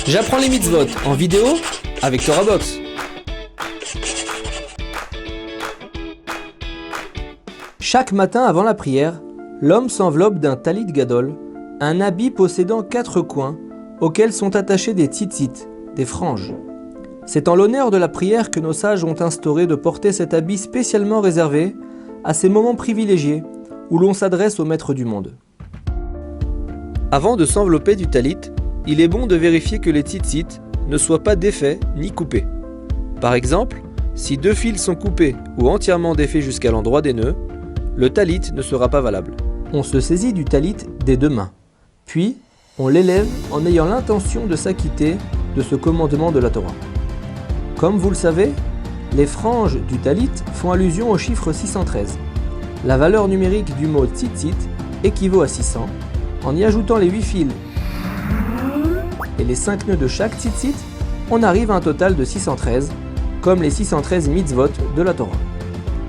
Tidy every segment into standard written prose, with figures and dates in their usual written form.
J'apprends les mitzvot en vidéo avec TorahBox. Chaque matin avant la prière, l'homme s'enveloppe d'un talit gadol, un habit possédant 4 coins auxquels sont attachés des tzitzit, des franges. C'est en l'honneur de la prière que nos sages ont instauré de porter cet habit spécialement réservé à ces moments privilégiés où l'on s'adresse au maître du monde. Avant de s'envelopper du talit, il est bon de vérifier que les tzitzit ne soient pas défaits ni coupés. Par exemple, si 2 fils sont coupés ou entièrement défaits jusqu'à l'endroit des nœuds, le talit ne sera pas valable. On se saisit du talit des 2 mains, puis on l'élève en ayant l'intention de s'acquitter de ce commandement de la Torah. Comme vous le savez, les franges du talit font allusion au chiffre 613. La valeur numérique du mot tzitzit équivaut à 600. En y ajoutant les 8 fils et les 5 nœuds de chaque tzitzit, on arrive à un total de 613, comme les 613 mitzvot de la Torah.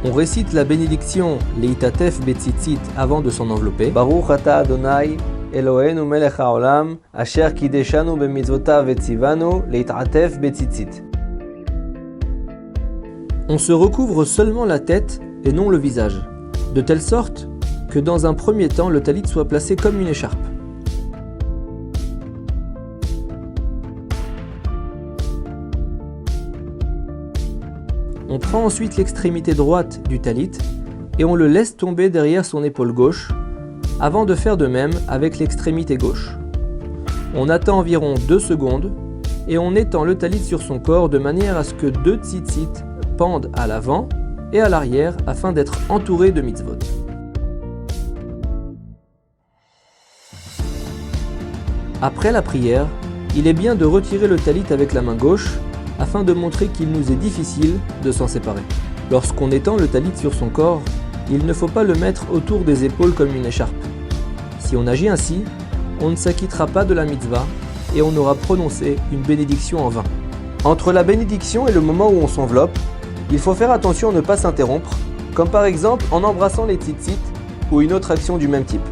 On récite la bénédiction Leitatef betzitzit avant de s'en envelopper. Baruch ata Adonai Eloheinu melech haolam asher kideshanu bemitzvotav vetzivanu leitatef betzitzit. On se recouvre seulement la tête et non le visage, de telle sorte que dans un premier temps le talit soit placé comme une écharpe. On prend ensuite l'extrémité droite du talit et on le laisse tomber derrière son épaule gauche, avant de faire de même avec l'extrémité gauche. On attend environ 2 secondes et on étend le talit sur son corps de manière à ce que 2 tzitzit pendent à l'avant et à l'arrière afin d'être entouré de mitzvot. Après la prière, il est bien de retirer le talit avec la main gauche afin de montrer qu'il nous est difficile de s'en séparer. Lorsqu'on étend le talit sur son corps, il ne faut pas le mettre autour des épaules comme une écharpe. Si on agit ainsi, on ne s'acquittera pas de la mitzvah et on aura prononcé une bénédiction en vain. Entre la bénédiction et le moment où on s'enveloppe, il faut faire attention à ne pas s'interrompre, comme par exemple en embrassant les tzitzit ou une autre action du même type.